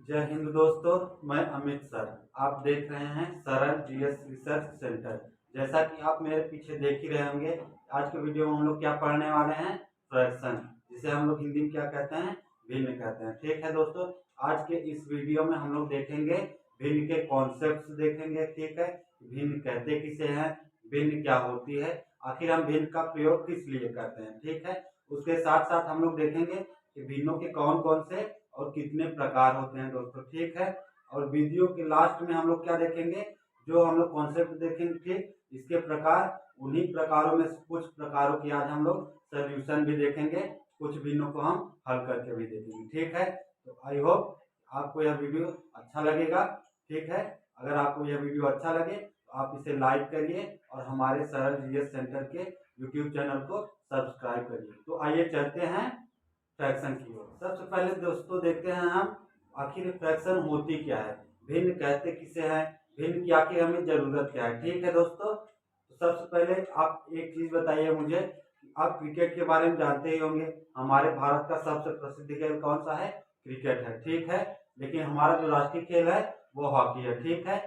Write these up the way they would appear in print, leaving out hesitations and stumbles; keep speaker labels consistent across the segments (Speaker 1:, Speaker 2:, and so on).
Speaker 1: जय हिंद दोस्तों, मैं अमित सर। आप देख रहे हैं सरल जीएस रिसर्च सेंटर। जैसा कि आप मेरे पीछे देख ही रहे होंगे, आज के वीडियो में हम लोग क्या पढ़ने वाले हैं, फ्रैक्शन, जिसे हम लोग हिंदी में क्या कहते हैं, भिन्न कहते हैं। ठीक है दोस्तों, आज के इस वीडियो में हम लोग देखेंगे भिन्न के कॉन्सेप्ट देखेंगे। ठीक है, भिन्न कहते किसे हैं, भिन्न क्या होती है, आखिर हम भिन्न का प्रयोग किस लिए करते हैं। ठीक है, उसके साथ साथ हम लोग देखेंगे कि भिन्नों के कौन कौन से और कितने प्रकार होते हैं दोस्तों। ठीक है, और वीडियो के लास्ट में हम लोग क्या देखेंगे, जो हम लोग कॉन्सेप्ट देखेंगे, ठीक इसके प्रकार, उन्हीं प्रकारों में से कुछ प्रकारों की आज हम लोग सोल्यूशन भी देखेंगे, कुछ भिन्नों को हम हल करके भी देखेंगे। ठीक है, तो आई होप आपको यह वीडियो अच्छा लगेगा। ठीक है, अगर आपको यह वीडियो अच्छा लगे तो आप इसे लाइक करिए और हमारे सरल जीएस सेंटर के यूट्यूब चैनल को सब्सक्राइब करिए। तो आइए चलते हैं फ्रैक्शन की ओर। सबसे पहले दोस्तों देखते हैं हम आखिर फ्रैक्शन होती क्या है, भिन्न कहते किसे हैं, भिन्न की आखिर हमें जरूरत क्या है। ठीक है दोस्तों, तो सबसे पहले आप एक चीज बताइए मुझे, आप क्रिकेट के बारे में जानते ही होंगे। हमारे भारत का सबसे प्रसिद्ध खेल कौन सा है, क्रिकेट है। ठीक है, लेकिन हमारा जो राष्ट्रीय खेल है वो हॉकी है। ठीक है,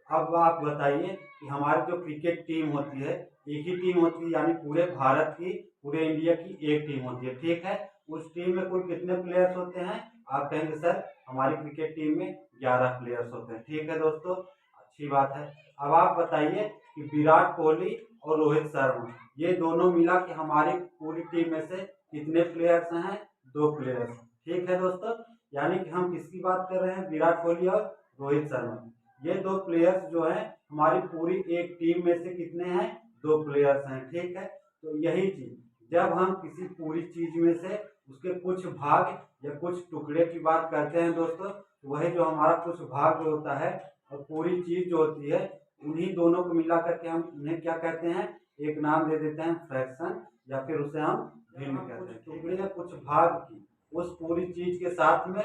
Speaker 1: अब आप बताइए कि हमारी जो क्रिकेट टीम होती है, एक ही टीम होती है, यानी पूरे भारत की, पूरे इंडिया की एक टीम होती है। ठीक है, उस टीम में कुल कितने प्लेयर्स होते हैं, आप कहेंगे सर हमारी क्रिकेट टीम में 11 प्लेयर्स होते हैं। ठीक है दोस्तों, अच्छी बात है। अब आप बताइए कि विराट कोहली और रोहित शर्मा, ये दोनों मिला के हमारी पूरी टीम में से कितने प्लेयर्स हैं, 2 प्लेयर्स। ठीक है दोस्तों, यानी कि हम किसकी बात कर रहे हैं, विराट कोहली और रोहित शर्मा। ये 2 प्लेयर्स जो हैं हमारी पूरी एक टीम में से कितने हैं, 2 प्लेयर्स हैं। ठीक है, तो यही चीज जब हम किसी पूरी चीज में से उसके कुछ भाग या कुछ टुकड़े की बात करते हैं दोस्तों, वही जो हमारा कुछ भाग जो होता है और पूरी चीज जो होती है, उन्हीं दोनों को मिला करके हम उन्हें क्या कहते हैं, एक नाम दे देते हैं फ्रैक्शन, या फिर उसे हम भिन्न कहते हैं। टुकड़े या कुछ भाग की उस पूरी चीज के साथ में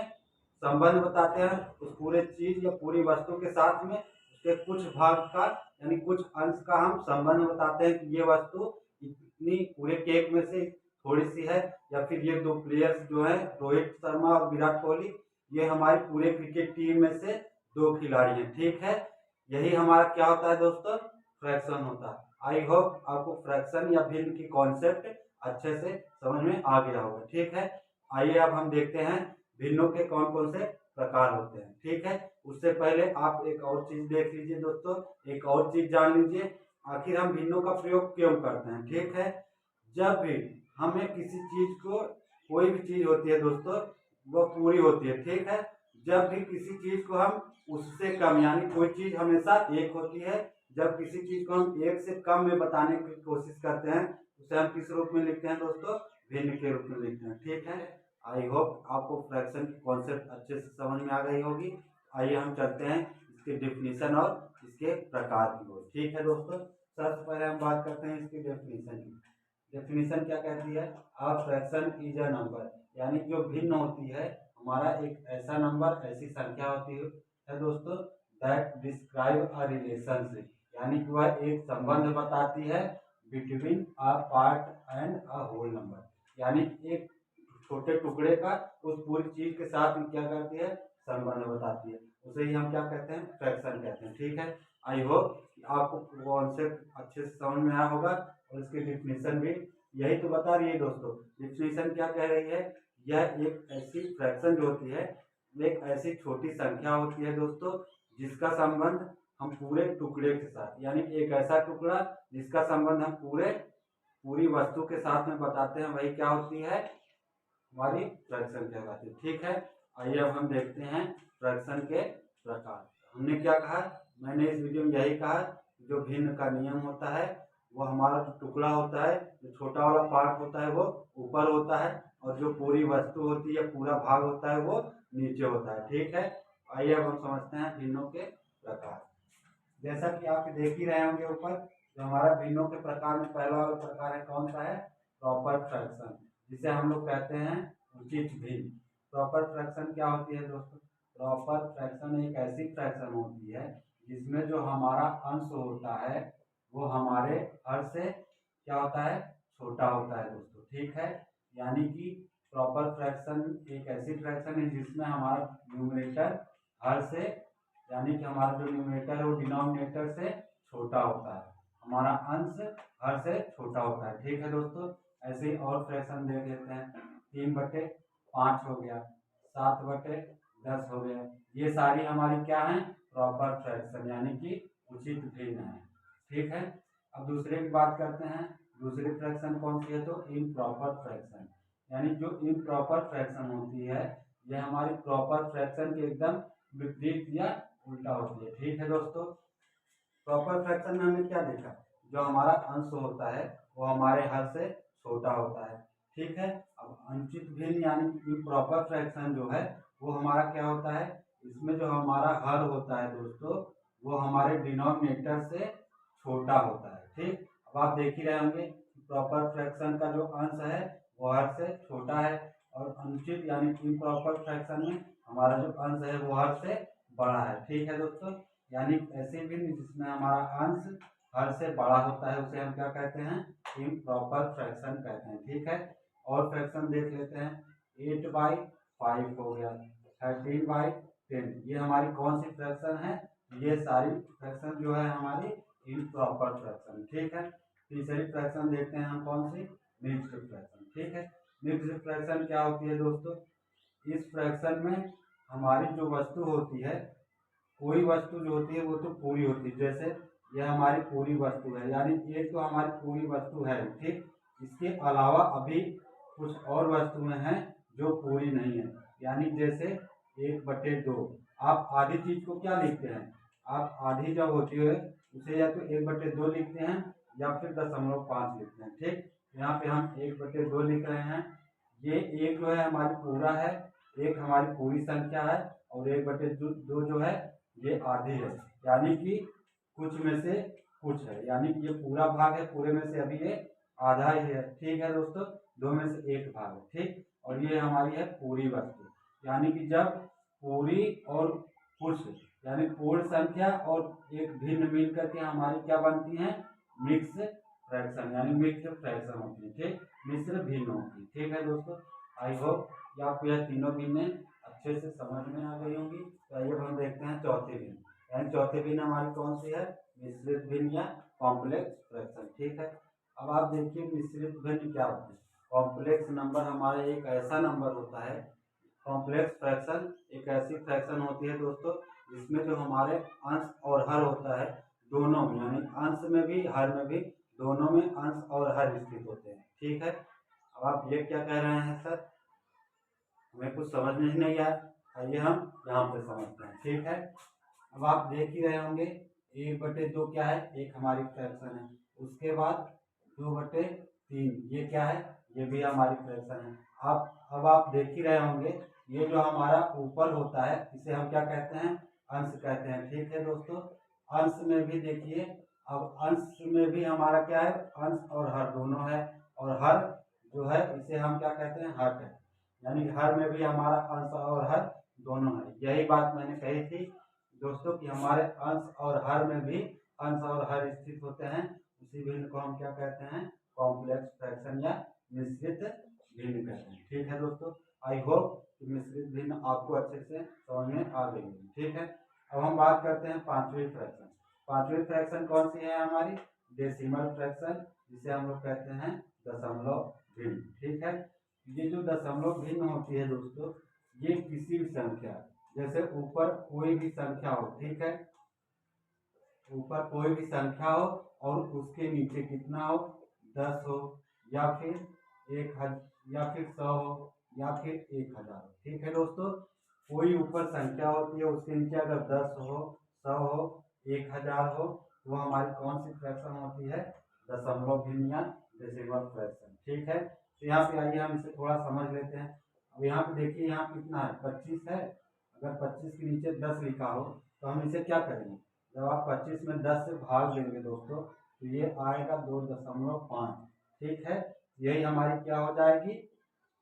Speaker 1: संबंध बताते हैं, उस पूरे चीज या पूरी वस्तु के साथ में उसके कुछ भाग का यानी कुछ अंश का हम संबंध बताते हैं कि ये वस्तु इतनी पूरे केक में से थोड़ी सी है, या फिर ये 2 प्लेयर्स जो हैं रोहित शर्मा और विराट कोहली, ये हमारी पूरे क्रिकेट टीम में से 2 खिलाड़ी हैं। ठीक है, यही हमारा क्या होता है दोस्तों, फ्रैक्शन होता है। आई होप आपको फ्रैक्शन या भिन्न की कॉन्सेप्ट अच्छे से समझ में आ गया होगा। ठीक है, आइए अब हम देखते हैं भिन्नों के कौन कौन से प्रकार होते हैं। ठीक है, उससे पहले आप एक और चीज देख लीजिए दोस्तों, एक और चीज जान लीजिए, आखिर हम भिन्नों का प्रयोग क्यों करते हैं। ठीक है, जब भी हमें किसी चीज को, कोई भी चीज होती है दोस्तों, वो पूरी होती है। ठीक है, जब भी किसी चीज को हम उससे कम, यानी कोई चीज हमेशा एक होती है, जब किसी चीज को हम एक से कम में बताने की कोशिश करते हैं, उसे हम किस रूप में लिखते हैं दोस्तों, भिन्न के रूप में लिखते हैं। ठीक है, आई होप आपको फ्रैक्शन की कॉन्सेप्ट अच्छे से समझ में आ गई होगी। आइए हम चलते हैं इसके डेफिनेशन और इसके प्रकार की ओर। ठीक है दोस्तों, सबसे पहले हम बात करते हैं इसकी डेफिनेशन की। डेफिनेशन क्या कहती है, a fraction is a number, यानी जो भिन्न होती है, हमारा एक ऐसा नंबर, ऐसी संख्या होती है दोस्तों, दैट डिस्क्राइब अ रिलेशनशिप, यानी कि वह एक संबंध बताती है between a part and a whole number, यानी एक छोटे टुकड़े का उस पूरी चीज के साथ में क्या करती है, संबंध बताती है, उसे ही हम क्या कहते हैं, फ्रैक्शन कहते हैं। ठीक है, आई होप आपको कॉन्सेप्ट अच्छे से समझ में आया होगा, और इसकी डिफिनेशन भी यही तो बता रही है दोस्तों। डिफिनेशन क्या कह रही है, यह एक ऐसी फ्रैक्शन जो होती है, एक ऐसी छोटी संख्या होती है दोस्तों, जिसका संबंध हम पूरे टुकड़े के साथ, यानी एक ऐसा टुकड़ा जिसका संबंध हम पूरी वस्तु के साथ में बताते हैं, वही क्या होती है, हमारी फ्रैक्शन कहलाती है। ठीक है, आइए अब हम देखते हैं फ्रैक्शन के प्रकार। हमने क्या कहा, मैंने इस वीडियो में यही कहा, जो भिन्न का नियम होता है, वो हमारा जो टुकड़ा होता है, जो छोटा वाला पार्ट होता है वो ऊपर होता है, और जो पूरी वस्तु होती है, पूरा भाग होता है, वो नीचे होता है। ठीक है, आइए अब हम समझते हैं भिन्नों के प्रकार। जैसा कि आप देख ही रहे होंगे ऊपर, जो हमारा भिन्नों के प्रकार में पहला वाला प्रकार है, कौन सा है, प्रॉपर फ्रैक्शन, जिसे हम लोग कहते हैं उचित भिन्न। प्रॉपर फ्रैक्शन क्या होती है दोस्तों, प्रॉपर फ्रैक्शन एक ऐसी फ्रैक्शन होती है जिसमें जो हमारा अंश होता है वो हमारे हर से क्या होता है, छोटा होता है दोस्तों। ठीक है, यानी कि प्रॉपर फ्रैक्शन एक ऐसी फ्रैक्शन है जिसमें हमारा न्यूमरेटर हर से यानी कि हमारा जो न्यूमरेटर है वो डिनोमिनेटर से छोटा होता है, हमारा अंश हर से छोटा होता है। ठीक है दोस्तों, ऐसे ही और फ्रैक्शन देख लेते हैं। 3/5 हो गया, 7/10 हो गया, ये सारी हमारी क्या है, प्रॉपर फ्रैक्शन यानी कि उचित भिन्न है। ठीक है, अब दूसरे की बात करते हैं। दूसरी फ्रैक्शन कौन सी है, तो इम्प्रॉपर फ्रैक्शन, यानी जो इम्प्रॉपर फ्रैक्शन होती है यह हमारी प्रॉपर फ्रैक्शन के एकदम विपरीत या उल्टा होती है। ठीक है दोस्तों, प्रॉपर फ्रैक्शन में हमने क्या देखा, जो हमारा अंश होता है वो हमारे हर से छोटा होता है। ठीक है, अब अनुचित भिन्न यानी इम्प्रॉपर फ्रैक्शन जो है वो हमारा क्या होता है, इसमें जो हमारा हर होता है दोस्तों वो हमारे डिनोमिनेटर से छोटा होता है। ठीक, अब आप देख ही रहे होंगे प्रॉपर फ्रैक्शन का जो अंश है वो हर से छोटा है और अनुचित यानी इम्प्रॉपर फ्रैक्शन में हमारा जो अंश है वो हर से बड़ा है। ठीक है दोस्तों, यानी ऐसे भी जिसमें हमारा अंश हर से बड़ा होता है उसे हम क्या कहते हैं, इम्प्रॉपर फ्रैक्शन कहते हैं। ठीक है, और फ्रैक्शन देख लेते हैं। 8/5 हो गया, 13/10, ये हमारी कौन सी फ्रैक्शन है, ये सारी फ्रैक्शन जो है हमारी इम्प्रॉपर फ्रैक्शन। ठीक है, तीसरी फ्रैक्शन देखते हैं हम कौन सी, मिक्स्ड फ्रैक्शन। ठीक है, मिक्स्ड फ्रैक्शन क्या होती है दोस्तों, इस फ्रैक्शन में हमारी जो वस्तु होती है, कोई वस्तु जो होती है वो तो पूरी होती है, जैसे यह हमारी पूरी वस्तु है, यानी एक तो हमारी पूरी वस्तु है। ठीक, इसके अलावा अभी कुछ और वस्तुएं हैं जो पूरी नहीं है, यानी जैसे 1/2, आप आधी चीज को क्या लिखते हैं, आप आधी जब होती है उसे या तो 1/2 लिखते हैं या फिर 0.5 लिखते हैं। ठीक, यहाँ पे हम 1/2 लिख रहे हैं। ये एक जो है हमारी पूरा है, एक हमारी पूरी संख्या है, और 1/2 जो है ये आधी है, यानी कि कुछ में से कुछ है, यानी कि ये पूरा भाग है, पूरे में से अभी ये आधा ही है। ठीक है दोस्तों, 2 में से 1 भाग है। ठीक, और ये हमारी है पूरी वस्तु, यानी कि जब पूरी और कुछ यानी पूर्ण संख्या और एक भिन्न मिल करके हमारी क्या बनती है, मिक्स फ्रैक्शन, यानी मिक्स फ्रैक्शन होती है। ठीक, मिश्र भिन्न होती है। ठीक है दोस्तों, आई होप कि आपको यह तीनों भिन्न अच्छे से समझ में आ गई होंगी। तो आइए हम देखते हैं चौथी भिन्न, यानी चौथी भिन्न हमारी कौन सी है, मिश्रित भिन्न या कॉम्प्लेक्स फ्रैक्शन। ठीक है, अब आप देखिए मिश्रित भिन्न क्या होता है। कॉम्प्लेक्स नंबर हमारा एक ऐसा नंबर होता है, कॉम्प्लेक्स फ्रैक्शन एक ऐसी फ्रैक्शन होती है दोस्तों जिसमें जो हमारे अंश और हर होता है दोनों में, यानी अंश में भी हर में भी, दोनों में अंश और हर स्थित होते हैं। ठीक है, अब आप ये क्या कह रहे हैं सर, हमें कुछ समझ में नहीं आया, आइए हम यहाँ पे समझते हैं। ठीक है, अब आप देख ही रहे होंगे 1/2 क्या है, एक हमारी फ्रैक्शन है, उसके बाद 2/3 ये क्या है, ये भी हमारी फ्रैक्शन है। अब आप देख ही रहे होंगे ये जो हमारा ऊपर होता है इसे हम क्या कहते हैं, अंश कहते हैं। ठीक है दोस्तों, अंश में भी देखिए, अब अंश में भी हमारा क्या है, अंश और हर दोनों है, और हर जो है इसे हम क्या कहते हैं, हर है, यानी हर में भी हमारा अंश और हर दोनों है। यही बात मैंने कही थी दोस्तों कि हमारे अंश और हर में भी अंश और हर स्थित होते हैं, उसी भिन्न को हम क्या कहते हैं, कॉम्प्लेक्स फ्रैक्शन या मिश्रित भिन्न कहते हैं। ठीक है दोस्तों, आई होप कि मिश्रित भिन्न आपको अच्छे से समझ में आ गई होगी। ठीक है, अब हम बात करते हैं पांचवी फ्रैक्शन। पांचवी फ्रैक्शन कौन सी है हमारी, डेसिमल फ्रैक्शन, जिसे हम लोग कहते हैं दशमलव भिन्न। ठीक है, ये जो दशमलव भिन्न होती है दोस्तों, ये किसी भी संख्या, जैसे ऊपर कोई भी संख्या हो, ठीक है, ऊपर कोई भी संख्या हो और उसके नीचे कितना हो, 10 हो या फिर 1,000 या फिर 100 हो या फिर 1,000 हो। ठीक है दोस्तों, कोई ऊपर संख्या होती है उसके नीचे अगर 10 हो, 100 हो, 1,000 हो, तो वो हमारी कौन सी फ्रैक्शन होती है, दशमलव भिन्न या डेसिमल फ्रैक्शन। ठीक है, तो यहाँ पे आइए हम इसे थोड़ा समझ लेते हैं। अब यहाँ पे देखिए यहाँ कितना है, 25 है, अगर 25 के नीचे 10 लिखा हो तो हम इसे क्या करेंगे, जब आप 25 में 10 से भाग देंगे दोस्तों तो ये आएगा 2.5। ठीक है, यही हमारी क्या हो जाएगी,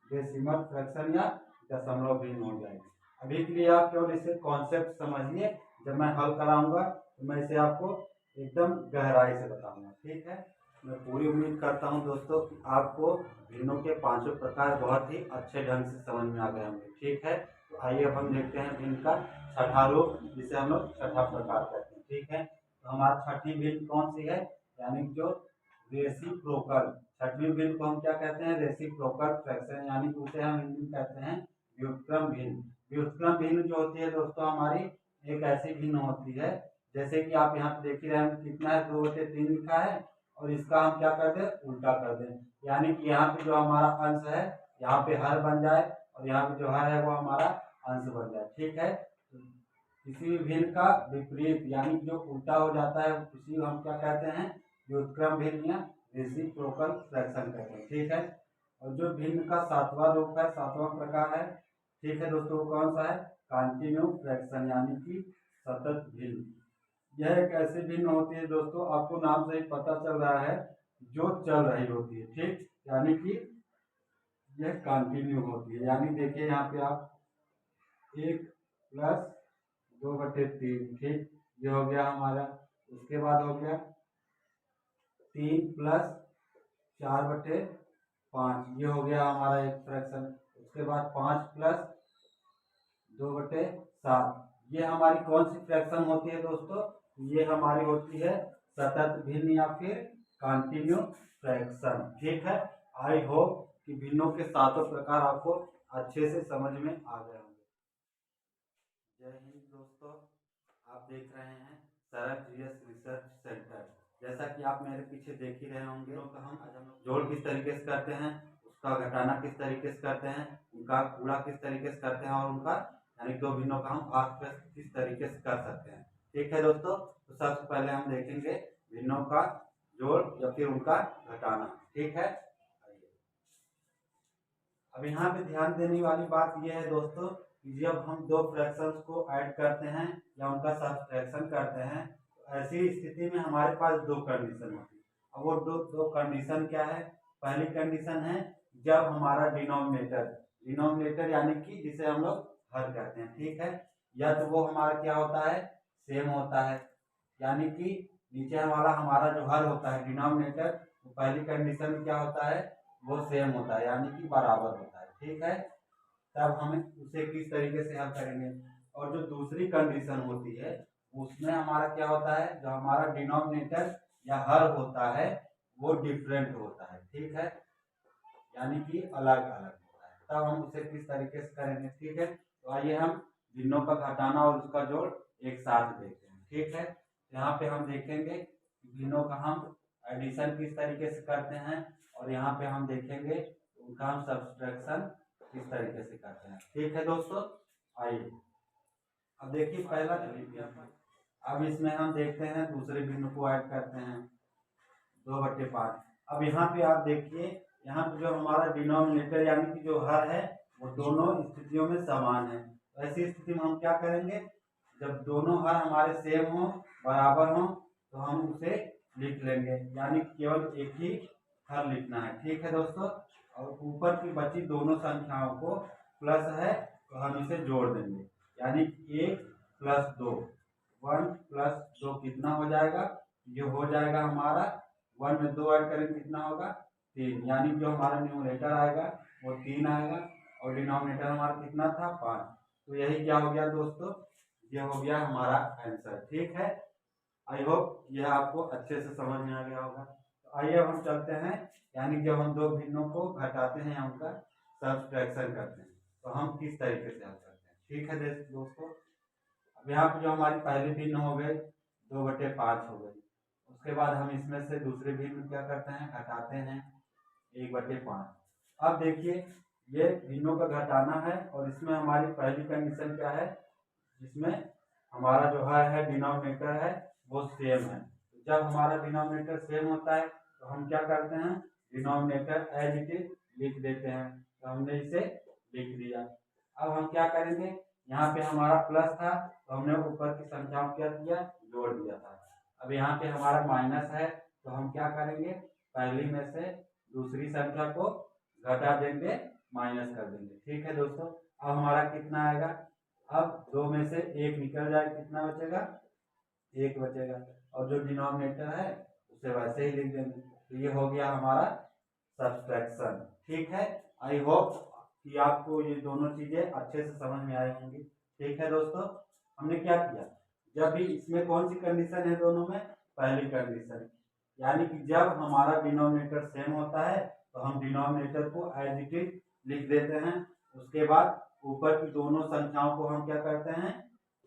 Speaker 1: डेसिमल फ्रैक्शन या दशमलव भिन्न हो जाएगी। अभी के लिए आप केवल इसे कॉन्सेप्ट समझिए, जब मैं हल कराऊंगा तो मैं इसे आपको एकदम गहराई से बताऊंगा। ठीक है, मैं पूरी उम्मीद करता हूं दोस्तों कि आपको भिन्नों के पांचों प्रकार बहुत ही अच्छे ढंग से समझ में आ गए होंगे। ठीक है, तो आइए अब हम देखते हैं भिन्न का छठा रूप, जिसे हम लोग छठा प्रकार कहते हैं। ठीक है, तो हमारी छठी भिन्न कौन सी है, यानी जो रेसिप्रोकल। छठवीं भिन्न को हम क्या कहते हैं, रेसिप्रोकल फ्रैक्शन, यानी उसे हम हिंदी में कहते हैं व्युत्क्रम भिन्न। व्युत्क्रम भिन्न जो होती है दोस्तों हमारी एक ऐसी भिन्न होती है, जैसे कि आप यहाँ पे देख ही रहे हैं कितना है, 2/3 लिखा है, और इसका हम क्या कर दें, उल्टा कर दें। यानी कि यहाँ पे जो हमारा अंश है यहाँ पे हर बन जाए, और यहाँ पे जो हर है वो हमारा अंश बन जाए। ठीक है, किसी भी भिन्न का विपरीत यानी जो उल्टा हो जाता है उसी को हम क्या कहते हैं, व्युत्क्रम भिन्न या रेसिप्रोकल फ्रैक्शन कहते हैं। ठीक है, और जो भिन्न का सातवां रूप है, सातवां प्रकार है, ठीक है दोस्तों, कौन सा है, कॉन्टिन्यू फ्रैक्शन, यानी कि सतत भिन्न। यह एक ऐसी भिन्न होती है दोस्तों, आपको नाम से ही पता चल रहा है, जो चल रही होती है। ठीक, यानी कि यह कंटिन्यू होती है। यानी देखिए यहाँ पे आप 1 + 2/3, ठीक, ये हो गया हमारा। उसके बाद हो गया 3 + 4/5, ये हो गया हमारा एक फ्रैक्शन। उसके बाद 5 + 2/7, ये हमारी कौन सी फ्रैक्शन होती है दोस्तों, ये हमारी होती है सतत भिन्न या फिर कंटिन्यू फ्रैक्शन। ठीक है, आई होप कि भिन्नों के सातों प्रकार आपको अच्छे से समझ में आ गए होंगे। जय हिंद दोस्तों, आप देख रहे हैं सरल जीएस रिसर्च सेंटर। जैसा कि आप मेरे पीछे देख ही रहे होंगे, तो हम आज हम जोड़ किस तरीके से करते हैं, उसका घटाना किस तरीके से करते हैं, उनका गुणा किस तरीके से करते हैं, और उनका यानी दो भिन्नों का हम भाग किस तरीके से कर सकते हैं। ठीक है दोस्तों, तो सबसे पहले हम देखेंगे भिन्नों का जोड़ या फिर उनका घटाना। ठीक है, अब यहाँ पे ध्यान देने वाली बात यह है दोस्तों कि जब हम दो फ्रैक्शंस को ऐड करते हैं या उनका सब्ट्रैक्शन करते हैं, तो ऐसी स्थिति में हमारे पास दो कंडीशन होती है। अब वो दो कंडीशन क्या है, पहली कंडीशन है जब हमारा डिनोमिनेटर यानी कि जिसे हम लोग हर कहते हैं, ठीक है, या तो वो हमारा क्या होता है, सेम होता है, यानी कि नीचे वाला हमारा जो हर होता है डिनोमिनेटर, तो पहली कंडीशन में क्या होता है, वो सेम होता है यानी कि बराबर होता है। ठीक है, तब हम उसे किस तरीके से हल करेंगे। और जो दूसरी कंडीशन होती है उसमें हमारा क्या होता है, जो हमारा डिनोमिनेटर या हर होता है वो डिफरेंट होता है। ठीक है, यानी कि अलग अलग होता है, तब हम उसे किस तरीके से करेंगे। ठीक है, तो आइए हम भिन्नों का घटाना और उसका जोड़ एक साथ देखते हैं। ठीक है, यहाँ पे हम देखेंगे भिन्नों का हम एडिशन किस तरीके से करते हैं, और यहाँ पे हम देखेंगे उनका हम सब्सट्रैक्शन किस तरीके से करते हैं। ठीक है दोस्तों, आइए अब देखिए पहला, अब इसमें हम देखते हैं दूसरे भिन्न को ऐड करते हैं 2/5। अब यहाँ पे आप देखिए, यहाँ पे जो हमारा डिनोमिनेटर यानी कि जो हर है वो दोनों स्थितियों में समान है। ऐसी स्थिति में हम क्या करेंगे, जब दोनों हर हमारे सेम हो, बराबर हो, तो हम उसे लिख लेंगे, यानी केवल एक ही हर लिखना है। ठीक है दोस्तों, और ऊपर की बची दोनों संख्याओं को प्लस है तो हम इसे जोड़ देंगे, यानी 1 + 2, 1 + 2 कितना हो जाएगा, ये हो जाएगा हमारा 1 में 2 ऐड करेंगे कितना होगा, 3, यानी जो हमारा न्यूमरेटर आएगा वो 3 आएगा, और डिनोमिनेटर हमारा कितना था, 5। तो यही क्या हो गया दोस्तों, ये हो गया हमारा आंसर। ठीक है, आई होप यह आपको अच्छे से समझ में आ गया होगा। तो आइए अब हम चलते हैं, यानी जब हम दो भिन्नों को घटाते हैं या उनका सब्ट्रैक्शन करते हैं तो हम किस तरीके से हल करते हैं। ठीक है दोस्तों, अब यहाँ पे जो हमारी पहली भिन्न हो गई 2/5 हो गई, उसके बाद हम इसमें से दूसरे भिन्न क्या करते हैं, घटाते हैं 1/5। अब देखिए ये भिन्नों का घटाना है, और इसमें हमारी पहली कंडीशन क्या है, जिसमें हमारा जो है डिनोमिनेटर है वो सेम है। जब हमारा डिनोमिनेटर सेम होता है तो हम क्या करते हैं, डिनोमिनेटर एज इट इज लिख देते हैं, तो हमने इसे लिख दिया। अब हम क्या करेंगे, यहाँ पे हमारा प्लस था तो हमने ऊपर की संख्याओं क्या किया, जोड़ दिया था। अब यहाँ पे हमारा माइनस है तो हम क्या करेंगे, पहली में से दूसरी संख्या को घटा देंगे, माइनस कर देंगे। ठीक है दोस्तों, अब हमारा कितना आएगा, अब 2 में से 1 निकल जाए, कितना बचेगा, 1 बचेगा, और जो डिनोमिनेटर है उसे वैसे ही लिख देंगे। तो ये हो गया हमारा सब्सट्रैक्शन। ठीक है, आई होप कि आपको ये दोनों चीजें अच्छे से समझ में आई होंगी। ठीक है दोस्तों, हमने क्या किया, जब भी इसमें कौन सी कंडीशन है दोनों में, पहली कंडीशन, यानी कि जब हमारा डिनोमिनेटर सेम होता है तो हम डिनोमिनेटर को एज इट इज लिख देते हैं। उसके बाद ऊपर की दोनों संख्याओं को हम क्या करते हैं,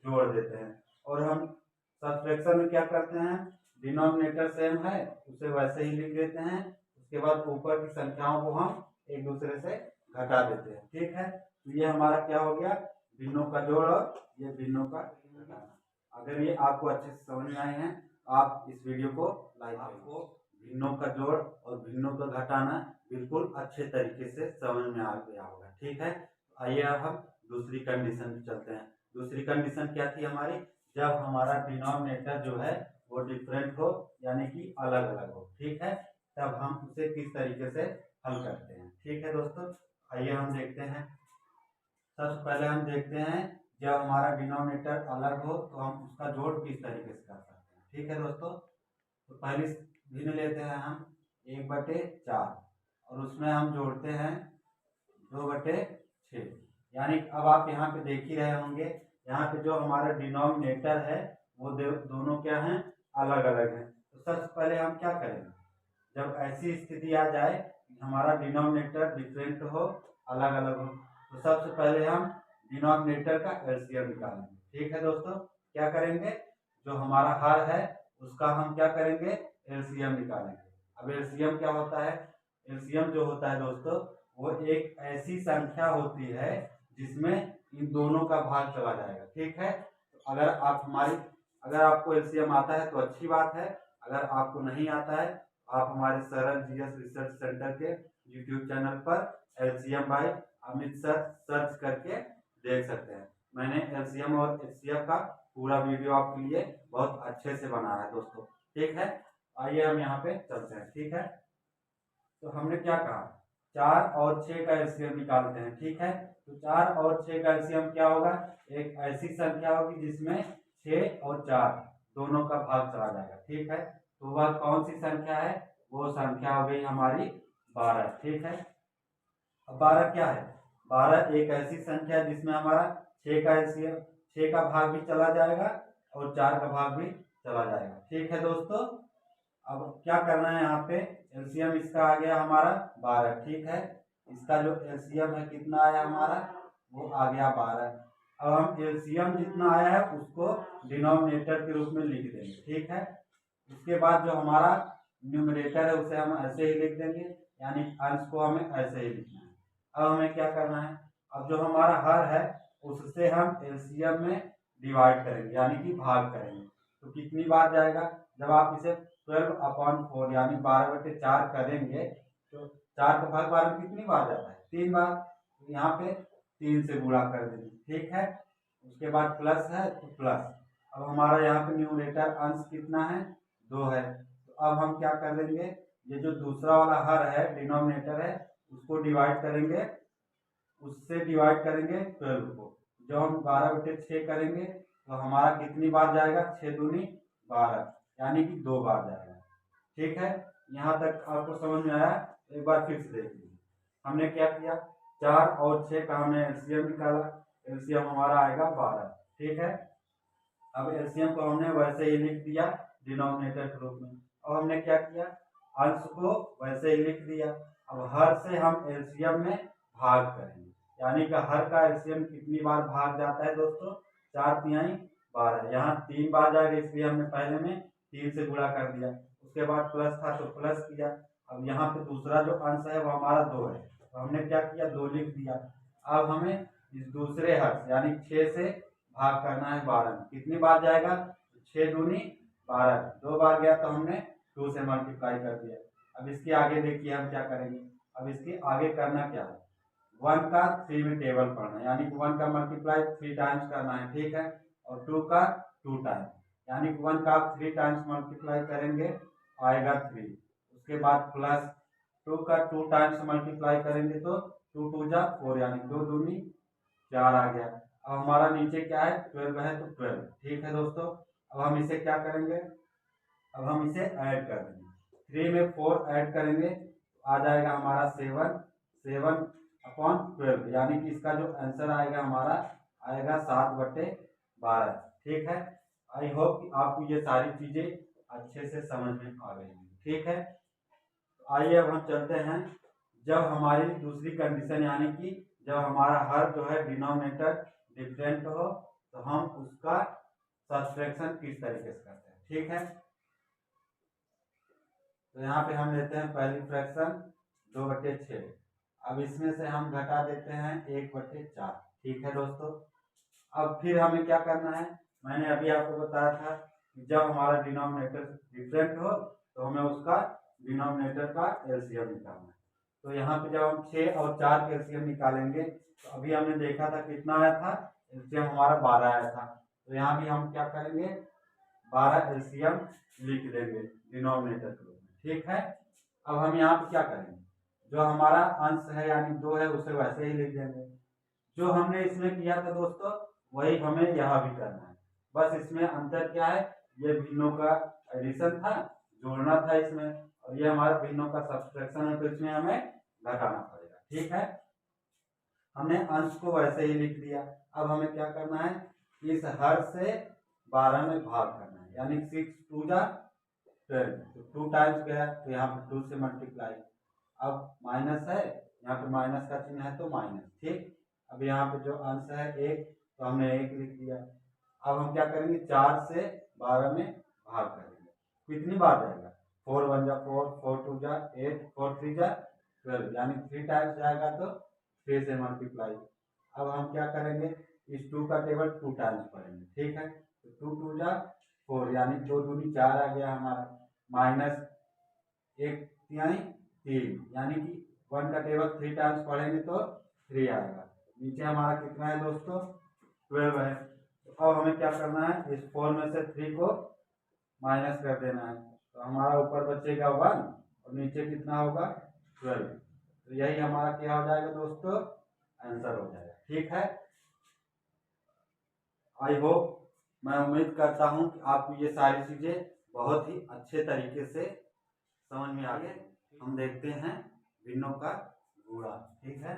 Speaker 1: जोड़ देते हैं। और हम सब्ट्रैक्शन में क्या करते हैं, डिनोमिनेटर सेम है उसे वैसे ही लिख देते हैं। उसके बाद ऊपर की संख्याओं को हम एक दूसरे से घटा देते हैं। ठीक है, तो ये हमारा क्या हो गया, भिन्नों का जोड़ और ये भिन्नों का घटाना। अगर ये आपको अच्छे से समझ में आए हैं आप इस वीडियो को लाइक करें। आपको भिन्नों का जोड़ और भिन्नों का घटाना बिल्कुल अच्छे तरीके से समझ में आ गया होगा। ठीक है, आइए अब हम दूसरी कंडीशन पे चलते हैं। दूसरी कंडीशन क्या थी हमारी, जब हमारा डिनोमिनेटर जो है वो डिफरेंट हो यानी कि अलग अलग हो। ठीक है, तब हम उसे किस तरीके से हल करते हैं। ठीक है दोस्तों, आइए हम देखते हैं। सबसे पहले हम देखते हैं जब हमारा डिनोमिनेटर अलग हो तो हम उसका जोड़ किस तरीके से कर सकते हैं। ठीक है दोस्तों, तो पहली भिन्न लेते हैं हम 1/4 और उसमें हम जोड़ते हैं 2/6। यानी अब आप यहाँ पे देख ही रहे होंगे, यहाँ पे जो हमारा डिनोमिनेटर है वो दोनों क्या हैं, अलग अलग हैं। तो सबसे पहले हम क्या करेंगे, जब ऐसी स्थिति आ जाए कि हमारा डिनोमिनेटर डिफरेंट हो, अलग अलग हो, तो सबसे पहले हम डिनोमिनेटर का एलसीएम निकालेंगे। ठीक है दोस्तों, क्या करेंगे, जो हमारा हर है उसका हम क्या करेंगे, एलसीएम निकालेंगे। अब एलसीएम क्या होता है, एलसीएम जो होता है दोस्तों वो एक ऐसी संख्या होती है जिसमें इन दोनों का भाग चला जाएगा। ठीक है, तो अगर आपको एलसीएम आता है तो अच्छी बात है, अगर आपको नहीं आता है आप हमारे सरल जीएस रिसर्च सेंटर के यूट्यूब चैनल पर LCM bye Amit sir search करके देख सकते हैं। मैंने एलसीएम और एचसीएफ का पूरा वीडियो आपके लिए बहुत अच्छे से बनाया है दोस्तों। ठीक है, आइए हम यहाँ पे चलते हैं। ठीक है, तो हमने क्या कहा, 4 और 6 का एलसीएम निकालते हैं। ठीक है, तो 4 और 6 का एलसीएम क्या होगा, एक ऐसी संख्या होगी जिसमें 6 और 4 दोनों का भाग चला जाएगा। ठीक है, तो वह कौन सी संख्या है, वो संख्या हो गई हमारी 12। ठीक है, अब 12 क्या है, 12 एक ऐसी संख्या है जिसमें हमारा 6 का एलसीएम, 6 का भाग भी चला जाएगा और 4 का भाग भी चला जाएगा। ठीक है दोस्तों, अब क्या करना है, यहाँ पे एलसीएम इसका आ गया हमारा 12। ठीक है, इसका जो एलसीएम है कितना आया हमारा, वो आ गया 12। अब हम एलसीएम जितना आया है उसको डिनोमिनेटर के रूप में लिख देंगे। ठीक है, उसके बाद जो हमारा न्यूमरेटर है उसे हम ऐसे ही लिख देंगे, यानी अंश को हमें ऐसे ही लिखना है। अब हमें क्या करना है, अब जो हमारा हर है उससे हम एलसीएम में डिवाइड करेंगे यानी कि भाग करेंगे। तो कितनी बार जाएगा, जब आप इसे 12/4 यानी 12/4 करेंगे तो 4 का भाग 12 कितनी बार जाता है, 3 बार। तो यहाँ पे 3 से गुणा कर देंगे। ठीक है, उसके बाद प्लस है तो प्लस। अब हमारा यहाँ पे न्यूमरेटर अंश कितना है, 2 है। तो अब हम क्या कर देंगे, ये जो दूसरा वाला हर है डिनोमिनेटर है उसको डिवाइड करेंगे, उससे डिवाइड करेंगे 12 को। जब हम 12/6 करेंगे तो हमारा कितनी बार जाएगा, 6 दूनी 12 यानी कि 2 बार जाएगा। ठीक है, यहाँ तक आपको समझ में आया, एक बार फिर से देख लीजिए। हमने क्या किया, 4 और 6 का हमने एलसीएम निकाला, एलसीएम हमारा आएगा 12। ठीक है, अब एलसीएम को हमने वैसे ही लिख दिया डिनोमिनेटर के रूप में। अब हमने क्या किया, अंश को वैसे ही लिख दिया। अब हर से हम एलसीएम में भाग करेंगे, यानी कि हर का एलसीएम कितनी बार भाग जाता है दोस्तों, 4 तिहाई 12। यहाँ 3 बार जाएगा इसलिए हमने पहले में 3 से गुणा कर दिया। उसके बाद प्लस था तो प्लस किया। अब यहाँ पे दूसरा जो अंश है वो हमारा 2 है, तो हमने क्या किया, 2 लिख दिया। अब हमें इस दूसरे हर यानी 6 से भाग करना है 12 में, कितनी बार जाएगा, 6 दूनी 12, 2 बार गया तो हमने 2 से मल्टीप्लाई कर दिया। अब इसके आगे देखिए हम क्या करेंगे, अब इसके आगे करना क्या है, 1 का 3 में टेबल पढ़ना है, यानी कि 1 का मल्टीप्लाई 3 टाइम्स करना है। ठीक है, और 2 का 2 टाइम्स, यानी कि 1 का आप 3 टाइम्स मल्टीप्लाई करेंगे आएगा 3। उसके बाद प्लस 2 का 2 टाइम्स मल्टीप्लाई करेंगे तो 2 2 जा 4 यानी 2 दूनी 4 आ गया। अब हमारा नीचे क्या है, 12 है तो 12। ठीक है दोस्तों, अब हम इसे क्या करेंगे, अब हम इसे ऐड कर देंगे, 3 में 4 ऐड करेंगे तो आ जाएगा हमारा 7/12, यानी कि इसका जो आंसर आएगा हमारा आएगा 7/12। ठीक है, आई होप कि आपको ये सारी चीजें अच्छे से समझ में आ गई हैं। ठीक है, तो आइए अब हम चलते हैं, जब हमारी दूसरी कंडीशन यानी कि जब हमारा हर जो है डिनोमिनेटर डिफरेंट हो तो हम उसका सब्सट्रैक्शन किस तरीके से करते हैं। ठीक है, तो यहाँ पे हम लेते हैं पहली फ्रैक्शन 2/6। अब इसमें से हम घटा देते हैं 1/4। ठीक है दोस्तों, अब फिर हमें क्या करना है, मैंने अभी आपको बताया था कि जब हमारा डिनोमिनेटर डिफरेंट हो तो हमें उसका डिनोमिनेटर का एलसीएम निकालना है। तो यहाँ पे जब हम 6 और 4 के एलसीएम निकालेंगे तो अभी हमने देखा था कितना आया था, एलसीएम हमारा 12 आया था। तो यहाँ भी हम क्या करेंगे, 12 एलसीएम लिख देंगे डिनोमिनेटर के रूप में। ठीक है, अब हम यहाँ पे क्या करेंगे, जो हमारा अंश है यानी 2 है उसे वैसे ही लिख देंगे। जो हमने इसमें किया था दोस्तों वही हमें यहाँ भी करना है, बस इसमें अंतर क्या है, ये भिन्नों का एडिशन था, जोड़ना था इसमें, और ये हमारा भिन्नों का सब्सट्रैक्शन है तो इसमें हमें घटाना पड़ेगा। ठीक है, हमने अंश को वैसे ही लिख दिया। अब हमें क्या करना है, इस हर से 12 में भाग करना है, यानी 6 2 जा 12, तो 2 टाइम्स गया तो यहाँ पे 2 से मल्टीप्लाई। अब माइनस है, यहाँ पे माइनस का चिन्ह है तो माइनस। ठीक, अब यहाँ पे जो अंश है 1 तो हमने 1 लिख दिया। अब हम क्या करेंगे, 4 से 12 में भाग करेंगे, कितनी बार जाएगा, 4 1 जा 4, 4 2 जा 8, 4 3 जा 12, यानी 3 टाइम्स जाएगा तो 3 से मल्टीप्लाई। अब हम क्या करेंगे, इस 2 का टेबल 2 टाइम्स पढ़ेंगे। ठीक है, तो 2 2 जा 4, यानी 2 दूनी 4 आ गया हमारा, माइनस 1 3, यानी कि 1 का टेबल 3 टाइम्स पढ़ेंगे तो 3 आएगा। नीचे हमारा कितना है दोस्तों, 12 है। तो अब हमें क्या करना है, इस 4 में से 3 को माइनस कर देना है, तो हमारा ऊपर बचेगा 1 और नीचे कितना होगा 12। तो यही हमारा क्या हो जाएगा दोस्तों, आंसर हो जाएगा। ठीक है, आई होप, मैं उम्मीद करता हूँ कि आपको ये सारी चीजें बहुत ही अच्छे तरीके से समझ में आ गए। हम देखते हैं भिन्नों का गुणा। ठीक है,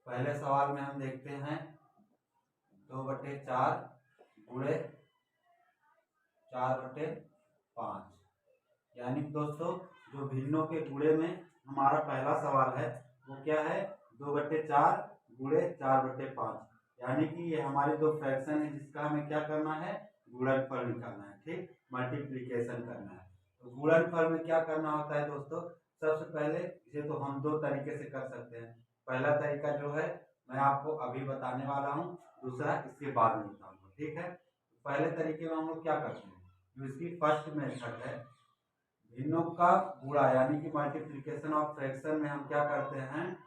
Speaker 1: पहले सवाल में हम देखते हैं 2/4 गुणे 4/5, यानी दोस्तों जो भिन्नों के गुणे में हमारा पहला सवाल है वो क्या है, 2/4 गुणे 4/5, यानी कि ये हमारी दो फ्रैक्शन है जिसका हमें क्या करना है, गुणनफल निकालना है। ठीक, मल्टीप्लीकेशन करना है। तो गुणनफल में क्या करना होता है दोस्तों, सबसे पहले इसे तो हम 2 तरीके से कर सकते हैं। पहला तरीका जो है मैं आपको अभी बताने वाला हूँ, दूसरा इसके बाद में बताऊंगा। ठीक है, पहले तरीके में हम लोग क्या करते हैं, जो इसकी फर्स्ट मेथड है भिन्नों का गुणा यानी कि मल्टीप्लिकेशन ऑफ फ्रैक्शन में हम क्या करते हैं,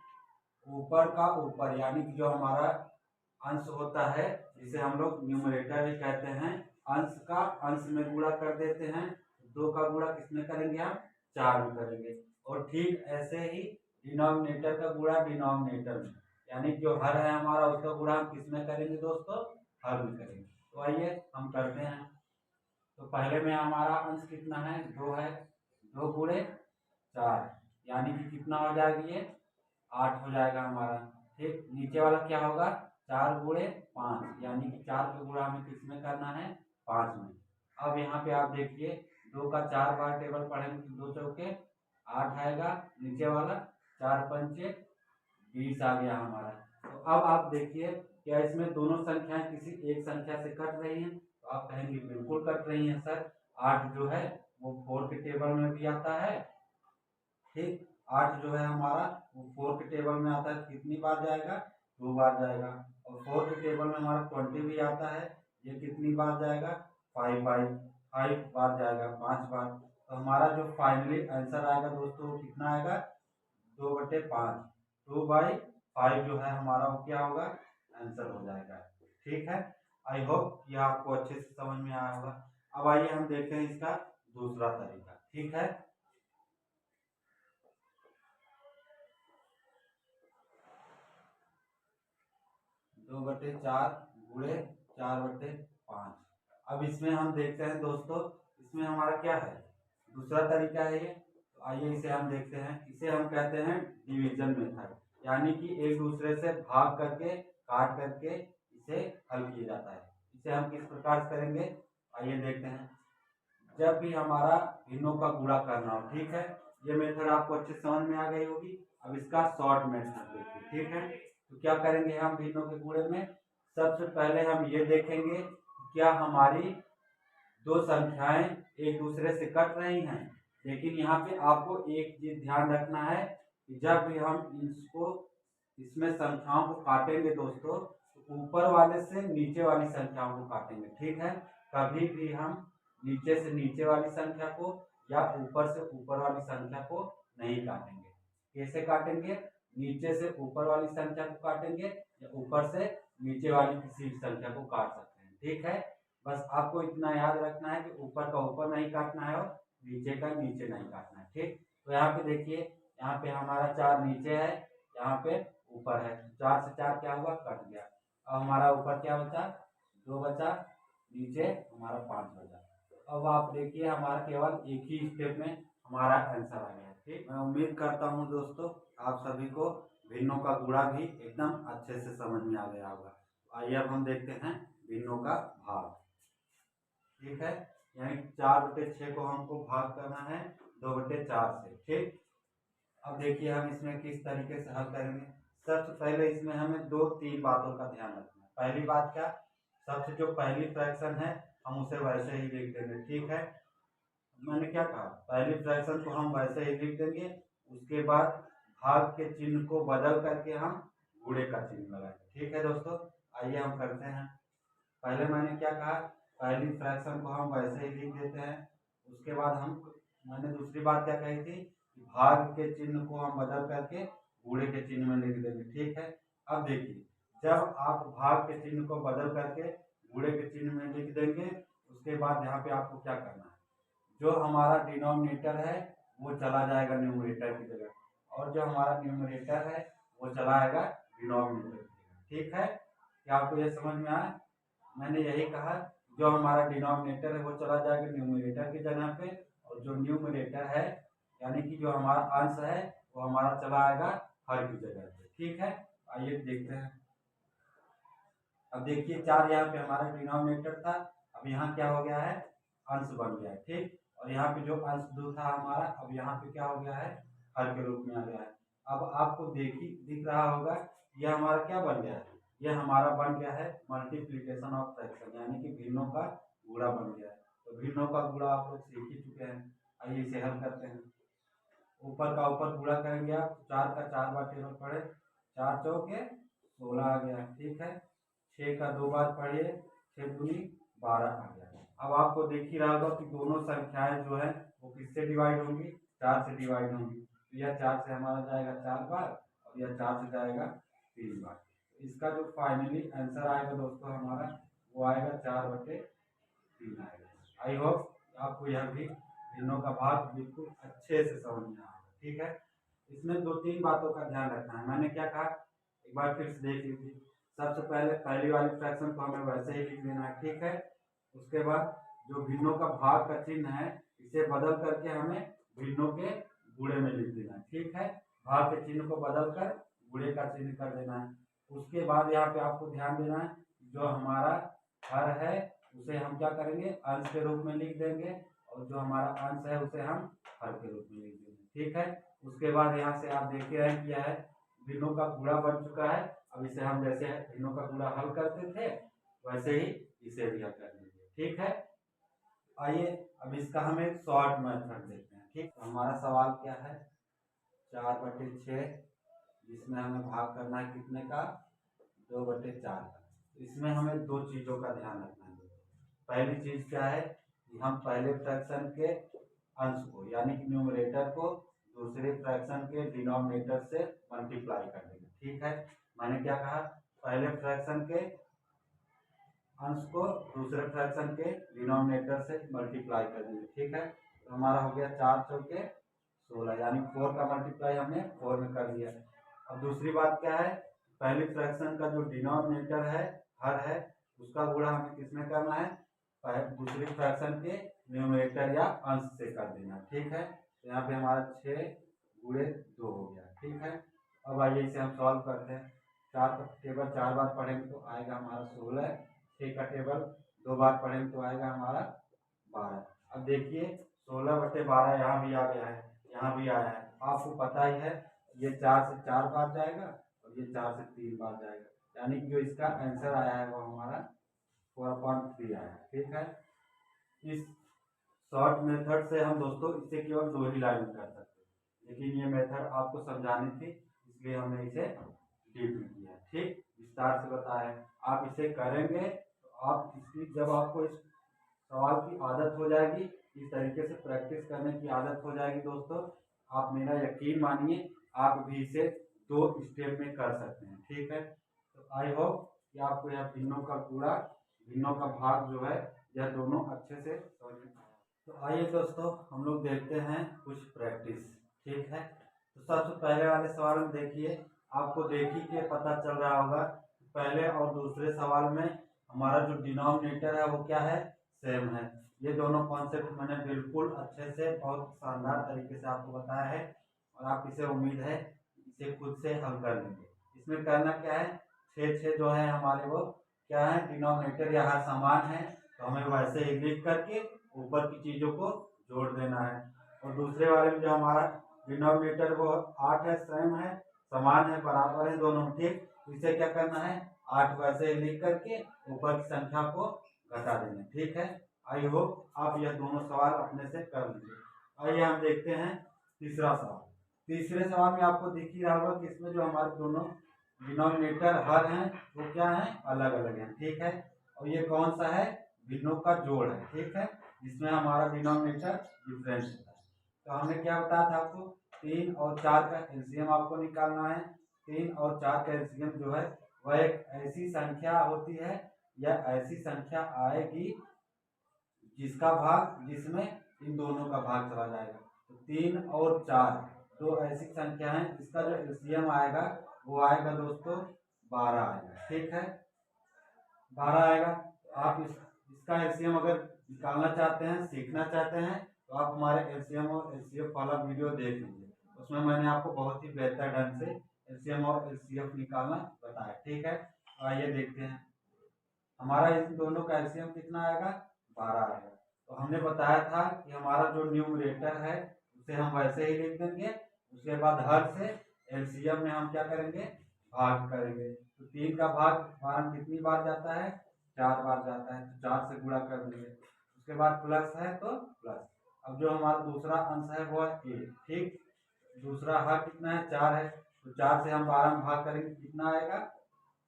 Speaker 1: ऊपर का ऊपर यानी कि जो हमारा अंश होता है जिसे हम लोग न्यूमरेटर भी कहते हैं, अंश का अंश में गुणा कर देते हैं। 2 का गुणा किसमें करेंगे, हम 4 में करेंगे। और ठीक ऐसे ही डिनोमिनेटर का गुणा डिनोमिनेटर में, यानी जो हर है हमारा उसका गुणा हम किसमें करेंगे दोस्तों, हर में करेंगे। तो आइए हम करते हैं। तो पहले में हमारा अंश कितना है, 2 है, 2 गुणे 4, यानी कि कितना हो जाएगा, ये 8 हो जाएगा हमारा। ठीक, नीचे वाला क्या होगा, 4 गुणे 5, यानी कि 4 का गुणा हमें किसमें करना है, 5 में। अब यहाँ पे आप देखिए 2 का 4 बार टेबल पढ़ेंगे तो 2 चौके 8 आएगा, नीचे वाला 4 पंचे 20 आ गया हमारा। तो अब आप देखिए क्या इसमें दोनों संख्याएं किसी एक संख्या से कट रही हैं, तो आप कहेंगे बिल्कुल कट रही हैं सर, 8 जो है वो 4 के टेबल में भी आता है। ठीक, 8 जो है हमारा वो 4 के टेबल में आता है, कितनी बार जाएगा, 2 बार जाएगा। और 4 के टेबल में हमारा 20 भी आता है, ये कितनी बार जाएगा, 5 बार जाएगा, 5 बार। तो हमारा जो फाइनली आंसर आएगा दोस्तों वो कितना आएगा, 2/5, 2/5 जो है हमारा वो क्या होगा, आंसर हो जाएगा। ठीक है, आई होप ये आपको अच्छे से समझ में आया होगा। अब आइए हम देखते हैं इसका दूसरा तरीका। ठीक है, 2/4 गुणे 4/5, अब इसमें हम देखते हैं दोस्तों, इसमें हमारा क्या है, दूसरा तरीका है ये। तो आइए इसे हम देखते हैं। इसे हम कहते हैं डिवीजन मेथड, यानी कि एक दूसरे से भाग करके काट करके इसे हल किया जाता है। इसे हम किस प्रकार से करेंगे, आइए देखते हैं। जब भी हमारा भिन्नों का गुणा करना हो, ठीक है, ये मेथड आपको अच्छे समझ में आ गई होगी। अब इसका शॉर्ट मेथड देखिए, ठीक है। तो क्या करेंगे हम भिन्नों के गुणे में, सबसे पहले हम ये देखेंगे क्या हमारी दो संख्याएं एक दूसरे से कट रही हैं। लेकिन यहाँ पे आपको एक चीज ध्यान रखना है कि जब भी हम इसको इसमें संख्याओं को काटेंगे दोस्तों, तो ऊपर वाले से नीचे वाली संख्याओं को काटेंगे, ठीक है। कभी भी हम नीचे से नीचे वाली संख्या को या ऊपर से ऊपर वाली संख्या को नहीं काटेंगे। कैसे काटेंगे, नीचे से ऊपर वाली संख्या को काटेंगे या ऊपर से नीचे वाली किसी भी संख्या को काट सकते हैं, ठीक है। बस आपको इतना याद रखना है कि ऊपर का ऊपर नहीं काटना है और नीचे का नीचे नहीं काटना है, ठीक। तो यहाँ पे देखिए, यहाँ पे हमारा 4 नीचे है, यहाँ पे ऊपर है। 4 से 4 क्या हुआ, कट गया। अब हमारा ऊपर क्या बचा, 2 बचा, नीचे हमारा 5 बचा। अब आप देखिए हमारा केवल एक ही स्टेप में हमारा आंसर आ गया, ठीक। मैं उम्मीद करता हूँ दोस्तों आप सभी को भिन्नों का गुणा भी एकदम अच्छे से समझ में आ गया होगा। आइए अब हम देखते हैं भिन्नों का भाग, ठीक है। यानी 4/6 को हमको भाग करना है 2/4 से, ठीक। अब देखिए हम इसमें किस तरीके से हल करेंगे। सबसे पहले इसमें हमें 2-3 बातों का ध्यान रखना है। पहली बात क्या, सबसे जो पहली फ्रैक्शन है हम उसे वैसे ही लिख देंगे, ठीक है। मैंने क्या कहा, पहली फ्रैक्शन को हम वैसे ही लिख देंगे, उसके बाद भाग के चिन्ह को बदल करके हम गुणे का चिन्ह लगाएंगे, ठीक है दोस्तों। आइए हम करते हैं। पहले मैंने क्या कहा, पहली फ्रैक्शन को हम वैसे ही लिख देते हैं। उसके बाद मैंने दूसरी बात क्या कही थी, भाग के चिन्ह को हम बदल करके गुणे के चिन्ह में लिख देंगे, ठीक है। अब देखिए, जब आप भाग के चिन्ह को बदल करके गुणे के चिन्ह में लिख देंगे, उसके बाद यहाँ पे आपको क्या करना है, जो हमारा डिनोमिनेटर है वो चला जाएगा न्यूमरेटर की जगह, और जो हमारा न्यूमरेटर है वो चला आएगा डिनोमिनेटर की जगह, ठीक है। क्या आपको ये समझ में आया, मैंने यही कहा जो हमारा डिनोमिनेटर है वो चला जाएगा न्यूमरेटर की जगह पे, और जो न्यूमरेटर है यानी कि जो हमारा अंश है वो हमारा चला आएगा हर की जगह पे, ठीक है। आइए देखते हैं। अब देखिए 4 यहाँ पे हमारा डिनोमिनेटर था, अब यहाँ क्या हो गया है, अंश बन गया है, ठीक। और यहाँ पे जो अंश 2 था हमारा, अब यहाँ पे क्या हो गया है, हर के रूप में आ गया है। अब आपको दिख रहा होगा यह हमारा क्या बन गया है, यह हमारा बन गया है मल्टीप्लीकेशन ऑफ फ्रैक्शन, यानी कि भिन्नों का गुणा बन गया है। तो भिन्नों का गुणा आप लोग सीख ही चुके हैं। आइए इसे हल करते हैं। ऊपर का ऊपर गुणा करेंगे आप, 4 का 4 बार टेबल पढ़े, 4 चौके 16 आ गया, ठीक है। 6 का 2 बार पढ़िए, 6 दूनी 12 आ गया। अब आपको देख ही रहा होगा कि दोनों संख्याएं जो है वो किससे डिवाइड होंगी, 4 से डिवाइड होंगी। तो यह 4 से हमारा जाएगा 4 बार, और यह 4 से जाएगा 3 बार। तो इसका जो फाइनली आंसर आएगा दोस्तों हमारा, वो आएगा 4/3 आएगा। आई होप आपको यह भी भिन्नों का भाग बिल्कुल अच्छे से समझ में आएगा, ठीक है। इसमें 2-3 बातों का ध्यान रखना है। मैंने क्या कहा, एक बार फिर से देख लीजिए। सबसे पहले पहली वाली फ्रैक्शन को हमें वैसे ही लिख देना है, ठीक है। उसके बाद जो भिन्नों का भाग का चिन्ह है इसे बदल करके हमें भिन्नों के गुणे में लिख देना है, ठीक है। भाग के चिन्ह को बदल कर गुणे का चिन्ह कर देना है। उसके बाद यहाँ पे आपको ध्यान देना है, जो हमारा हर है उसे हम क्या करेंगे, अंश के रूप में लिख देंगे, और जो हमारा अंश है उसे हम हर के रूप में लिख देंगे, ठीक है। उसके बाद यहाँ से आप देख रहे हैं क्या है, भिन्नों का गुणा बन चुका है। अब इसे हम जैसे भिन्नों का गुणा हल करते थे वैसे ही इसे भी हल कर लेंगे, ठीक है। आइए अब इसका हम एक शॉर्ट मेथड देखते हैं, ठीक। हमारा सवाल क्या है, 4/6, जिसमें हमें भाग करना है कितने का, 2/4 का। इसमें हमें 2 चीज़ों का ध्यान रखना है। पहली चीज़ क्या है कि हम पहले फ्रैक्शन के अंश को यानी कि न्यूमरेटर को दूसरे फ्रैक्शन के डिनोमिनेटर से मल्टीप्लाई कर देंगे, ठीक है। मैंने क्या कहा, पहले फ्रैक्शन के अंश को दूसरे फ्रैक्शन के डिनोमिनेटर से मल्टीप्लाई कर देंगे, ठीक है। तो हमारा हो गया 4 चौके 16, यानी 4 का मल्टीप्लाई हमने 4 में कर दिया। अब दूसरी बात क्या है, पहली फ्रैक्शन का जो डिनोमिनेटर है हर है, उसका गुणा हमें किसमें करना है, दूसरी फ्रैक्शन के न्यूमरेटर या अंश से कर देना। ठीक है, तो यहाँ पे हमारा 6 × 2 हो गया। ठीक है, अब आइए इसे हम सॉल्व करते हैं। 4 का टेबल 4 बार पढ़ेंगे तो आएगा हमारा 16। 6 का टेबल 2 बार पढ़ेंगे तो आएगा हमारा 12। अब देखिए 16/12 यहाँ भी आ गया है, यहाँ भी आया है। आपको पता ही है ये 4 से 4 बार जाएगा और ये 4 से 3 बार जाएगा, यानी कि जो इसका आंसर आया है वो हमारा 4.3 आया है। ठीक है, इस शॉर्ट मेथड से हम दोस्तों इसे केवल 2 ही लाइन में कर सकते हैं, लेकिन ये मेथड आपको समझानी थी इसलिए हमने इसे डीप में किया। ठीक, विस्तार से बताया। आप इसे करेंगे तो आप इसकी जब आपको इस सवाल की आदत हो जाएगी, इस तरीके से प्रैक्टिस करने की आदत हो जाएगी दोस्तों, आप मेरा यकीन मानिए आप भी इसे 2 स्टेप में कर सकते हैं। ठीक है, तो आई होप कि आपको यह भिन्नों का भाग जो है यह दोनों अच्छे से समझ में आया। तो आइए दोस्तों हम लोग देखते हैं कुछ प्रैक्टिस। ठीक है, तो सबसे पहले वाले सवाल में देखिए, आपको देख ही के पता चल रहा होगा पहले और दूसरे सवाल में हमारा जो डिनोमिनेटर है वो क्या है, सेम है। ये दोनों कॉन्सेप्ट मैंने बिल्कुल अच्छे से बहुत शानदार तरीके से आपको बताया है और आप इसे उम्मीद है इसे खुद से हल कर लेंगे। इसमें करना क्या है, 6 जो है हमारे वो क्या है, डिनोमिनेटर यहाँ समान है तो हमें वैसे ही लिख करके ऊपर की चीज़ों को जोड़ देना है। और दूसरे वाले में जो हमारा डिनोमिनेटर वो 8 है, सेम है, समान है, बराबर है दोनों। ठीक, इसे क्या करना है, 8 वैसे ही लिख करके ऊपर की संख्या को घटा देना। ठीक है, आई होप आप यह दोनों सवाल अपने से कर लीजिए। आइए हम देखते हैं तीसरा सवाल। तीसरे सवाल में आपको दिख ही रहा होगा कि इसमें जो हमारे दोनों डिनोमिनेटर हर हैं वो क्या है, अलग अलग हैं। ठीक है, और ये कौन सा है, भिन्नों का जोड़ है। ठीक है, जिसमें हमारा डिनोमिनेटर डिफरेंस होता है। तो हमने क्या बताया था आपको, 3 और 4 का एलसीएम आपको निकालना है। 3 और 4 का एलसीएम जो है वह एक ऐसी संख्या होती है या ऐसी संख्या आएगी जिसका भाग, जिसमें इन दोनों का भाग चला जाएगा। तो 3 और 4 दो ऐसी संख्या हैं जिसका जो एलसीएम आएगा वो आएगा दोस्तों 12 आएगा। ठीक है, 12 आएगा। तो आप इसका एलसीएम अगर निकालना चाहते हैं, सीखना चाहते हैं, तो आप हमारे एलसीएम और एलसीएफ वाला वीडियो देख लीजिए, उसमें मैंने आपको बहुत ही बेहतर ढंग से एलसीएम और एलसीएफ निकालना बताया। ठीक है, आइए देखते हैं हमारा इन दोनों का एलसीएम कितना आएगा, 12 आएगा। तो हमने बताया था कि हमारा जो न्यूमरेटर है उसे हम वैसे ही लिख देंगे, उसके बाद हर से एलसीएम में हम क्या करेंगे, भाग करेंगे। तो 3 का भाग 12 में कितनी बार जाता है, 4 बार जाता है, तो 4 से गुणा कर देंगे। उसके बाद प्लस है तो प्लस। अब जो हमारा दूसरा अंश है वो है ए। ठीक, दूसरा हर कितना है, 4 है, तो 4 से हम 12 में भाग करेंगे, कितना आएगा,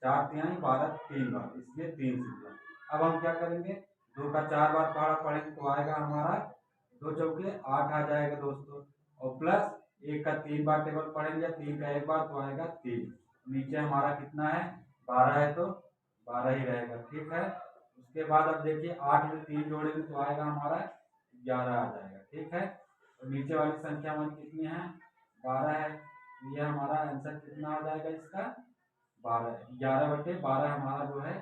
Speaker 1: 4 तिहाई 12, 3 बार, इसलिए 3 से गुणा। अब हम क्या करेंगे, 2 का 4 बार पहाड़ा पढ़ेंगे तो आएगा हमारा 2 चौके 8 आ जाएगा दोस्तों, और प्लस 1 का 3 बार टेबल पढ़ेंगे, 3 का 1 बार तो आएगा 3। नीचे हमारा कितना है, 12 है तो 12 ही रहेगा। ठीक है, उसके बाद अब देखिए 8 में 3 जोड़ेंगे तो आएगा हमारा 11 आ जाएगा। ठीक है, और नीचे वाली संख्या हमारी कितनी है, 12 है, तो ये हमारा आंसर कितना आ जाएगा इसका, 12, 11/12 हमारा जो है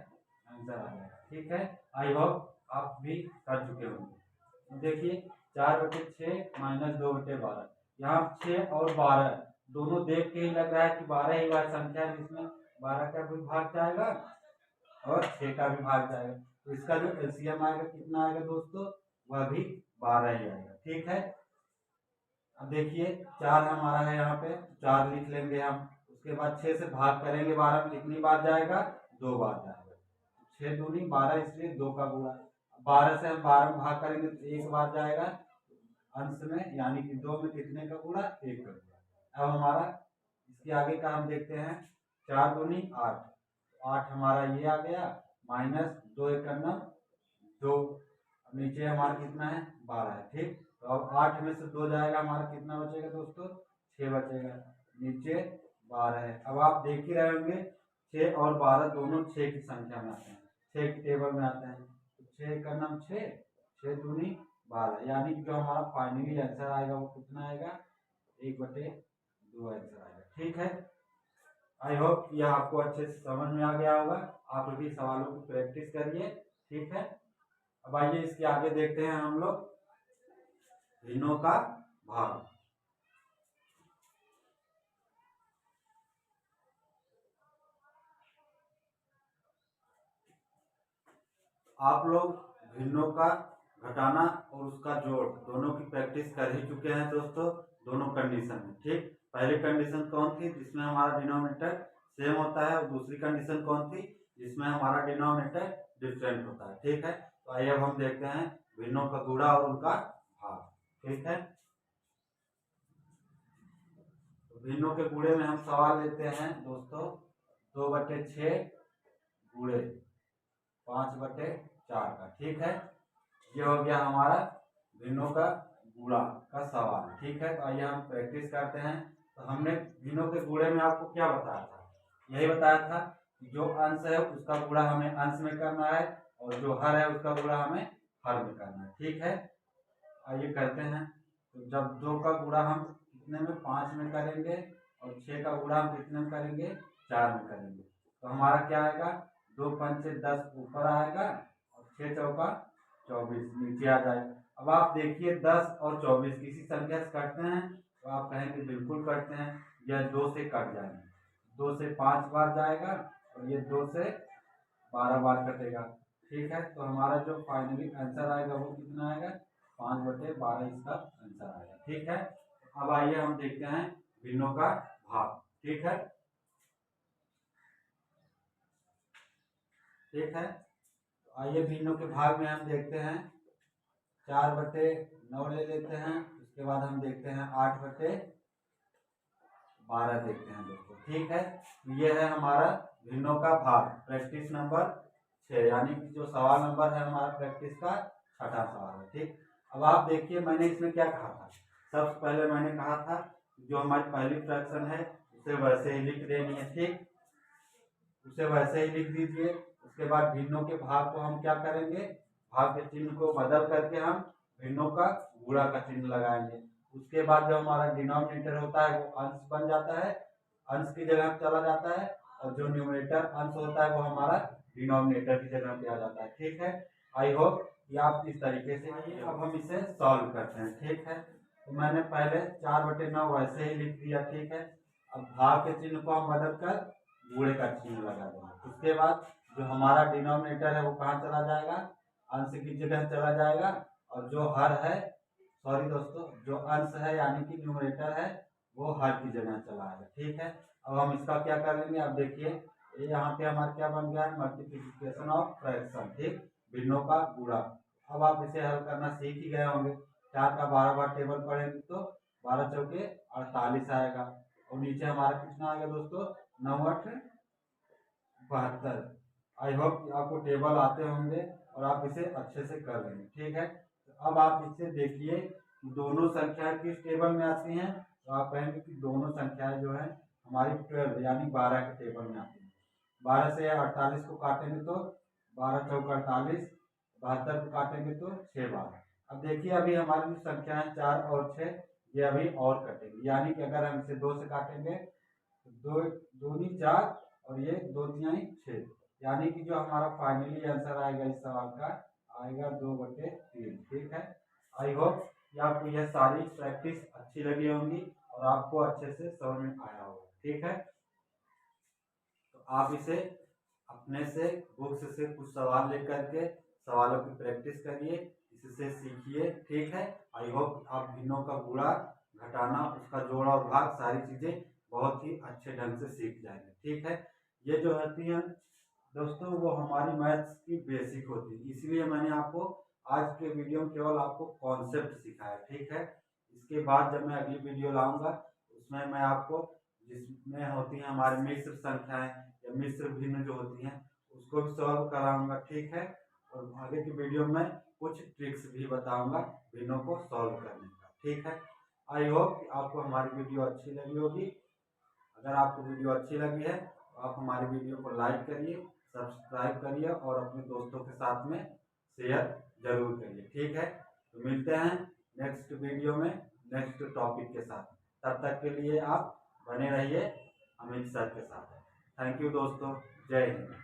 Speaker 1: आंसर आ जाएगा। ठीक है, आई होप आप भी कर चुके होंगे। देखिए 4/6 - 2/12, यहाँ 6 और 12 दोनों देख के ही लग रहा है कि 12 ही वह संख्या है जिसमें 12 का भी भाग जाएगा और 6 का भी भाग जाएगा। तो इसका जो एलसीएम आएगा कितना आएगा दोस्तों, वह भी 12 ही आएगा। ठीक है, अब देखिए 4 हमारा है यहाँ पे, 4 लिख लेंगे हम। उसके बाद 6 से भाग करेंगे 12 में, कितनी बार जाएगा, 2 बार जाएगा। 6 दूनी 12, इसलिए 2 का गुणा। 12 से हम 12 में भाग करेंगे तो 1 बार जाएगा अंश में, यानी कि 2 में कितने का गुणा, 1 का गुणा। अब हमारा इसके आगे का हम देखते हैं, 4 दूनी 8, 8 हमारा ये आ गया, माइनस 2 1 9 2, नीचे हमारा कितना है, 12 है। ठीक, तो अब 8 में से 2 जाएगा, हमारा कितना बचेगा दोस्तों, 6 बचेगा, नीचे 12 है। अब आप देख ही रहे होंगे 6 और 12 दोनों 6 की संख्या में आते हैं, 6 की टेबल में आते हैं। तो 6 का नाम 6, 6 दूनी 12, यानी कि जो हमारा फाइनली आंसर आएगा वो कितना आएगा, 1/2 आंसर आएगा। ठीक है, आई होप यह आपको अच्छे से समझ में आ गया होगा। आप भी सवालों की प्रैक्टिस करिए। ठीक है, अब आइए इसके आगे देखते हैं हम लोग भिन्नों का भाग। आप लोग भिन्नों का घटाना और उसका जोड़ दोनों की प्रैक्टिस कर ही चुके हैं दोस्तों, दोनों कंडीशन में। ठीक, पहली कंडीशन कौन थी जिसमें हमारा डिनोमिनेटर सेम होता है, और दूसरी कंडीशन कौन थी जिसमें हमारा डिनोमिनेटर डिफरेंट होता है। ठीक है, तो आइए अब हम देखते हैं भिन्नों का गुणा और उनका भाग। ठीक है, तो भिन्नों के गुणे में हम सवाल लेते हैं दोस्तों 2/6 गुणे 5/4 का। ठीक है, ये हो गया हमारा भिन्नों का गुणा का सवाल। ठीक है, तो आइए हम प्रैक्टिस करते हैं। तो हमने भिन्नों के गुणे में आपको क्या बताया था, यही बताया था कि जो अंश है उसका गुणा हमें अंश में करना है, और जो हर है उसका गुणा हमें हर में करना है। ठीक है, आइए करते हैं। तो जब 2 का गुणा हम कितने में 5 में करेंगे, और 6 का गुणा हम कितने में करेंगे 4 में करेंगे, तो हमारा क्या आएगा 2 पंचे 10 ऊपर आएगा, और 6 चौका 24 नीचे आ जाएगा। अब आप देखिए 10 और 24 किसी संख्या से कटते हैं, तो आप कहेंगे बिल्कुल कटते हैं, यह 2 से कट जाएंगे। 2 से 5 बार जाएगा, और ये 2 से 12 बार कटेगा। ठीक है, तो हमारा जो फाइनली आंसर आएगा वो कितना आएगा 5/12 इसका आंसर आएगा। ठीक है, अब आइए हम देखते हैं भिन्नों का भाग। ठीक है, ठीक है, तो आइए भिन्नों के भाग में हम देखते हैं 4/9 ले लेते हैं, उसके बाद हम देखते हैं 8/12 देखते हैं दोस्तों। ठीक है, ये है हमारा भिन्नों का भाग, प्रैक्टिस नंबर 6, यानी कि जो सवाल नंबर है हमारा प्रैक्टिस का 6ठा सवाल है। ठीक, अब आप देखिए मैंने इसमें क्या कहा था। सबसे पहले मैंने कहा था जो हमारी पहली फ्रैक्शन है उसे वैसे ही लिख देनी है। ठीक, उसे वैसे ही लिख दीजिए। उसके बाद भिन्नों के भाग को हम क्या करेंगे, भाग के चिन्ह को बदल करके हम भिन्नों का गुणा का चिन्ह लगाएंगे। उसके बाद जो हमारा डिनोमिनेटर होता है वो अंश बन जाता है, अंश की जगह चला जाता है, और जो न्यूमरेटर अंश होता है वो हमारा डिनोमिनेटर की जगह पे आ जाता है। ठीक है, आई होप कि आप इस तरीके से। अब हम इसे सॉल्व करते हैं। ठीक है, तो मैंने पहले 4/9 वैसे ही लिख दिया। ठीक है, अब भाग के चिन्ह को हम बदल कर गुणे का चिन्ह लगा देंगे। उसके बाद जो हमारा डिनोमिनेटर है वो कहाँ चला जाएगा, अंश की जगह चला जाएगा, और जो हर है, सॉरी दोस्तों, जो अंश है यानी कि न्यूमरेटर है वो हर की जगह चला आएगा। ठीक है, अब हम इसका क्या कर लेंगे, अब देखिए ये यहाँ पे हमारा क्या बन गया है, मल्टीप्लिकेशन ऑफ फ्रैक्शन। ठीक, भिन्नों का गुणा। अब आप इसे हल करना सीख ही गए होंगे। 4 का 12 बार टेबल पढ़ेंगे तो 12 चौके 48 आएगा, और नीचे हमारा कितना आएगा दोस्तों 9×8 = 72। आई होप कि आपको टेबल आते होंगे और आप इसे अच्छे से कर लेंगे। ठीक है, तो अब आप इससे देखिए दोनों संख्याएं किस टेबल में आती हैं, तो आप कहेंगे कि दोनों संख्याएं जो है हमारी 12 यानी 12 के टेबल में आती हैं। 12 से 48 को काटेंगे तो 12 चौका 48, 72 को काटेंगे तो 6 बार। अब देखिए अभी हमारी जो संख्या है 4 और 6 ये अभी और कटेंगे, यानी कि अगर हम इसे 2 से काटेंगे तो 2 दूनी 4 और ये 2×3 6, यानी कि जो हमारा फाइनली आंसर आएगा इस सवाल का आएगा 2/3। ठीक है, आई होप कि आपको यह सारी प्रैक्टिस अच्छी लगी होंगी और आपको अच्छे से समझ में आया होगा। ठीक है, तो आप इसे अपने से बुक्स से कुछ सवाल लेकर के सवालों की प्रैक्टिस करिए, इससे सीखिए। ठीक है, आई होप आप भिन्नों का गुणा घटाना उसका जोड़ और भाग सारी चीज़ें बहुत ही अच्छे ढंग से सीख जाएंगे। ठीक है, ये जो होती हैं दोस्तों वो हमारी मैथ्स की बेसिक होती है, इसलिए मैंने आपको आज के वीडियो में केवल आपको कॉन्सेप्ट सिखाया। ठीक है, इसके बाद जब मैं अगली वीडियो लाऊंगा उसमें मैं आपको जिसमें होती हैं हमारी मिश्र संख्याएं या मिश्र भिन्न जो होती हैं उसको भी सॉल्व कराऊंगा। ठीक है, और आगे की वीडियो में कुछ ट्रिक्स भी बताऊंगा भिन्नों को सॉल्व करने का। ठीक है, आई होप कि आपको हमारी वीडियो अच्छी लगी होगी। अगर आपको वीडियो अच्छी लगी है तो आप हमारी वीडियो को लाइक करिए, सब्सक्राइब करिए और अपने दोस्तों के साथ में शेयर जरूर करिए। ठीक है, तो मिलते हैं नेक्स्ट वीडियो में नेक्स्ट टॉपिक के साथ। तब तक के लिए आप बने रहिए अमित सर के साथ। थैंक यू दोस्तों, जय हिंद।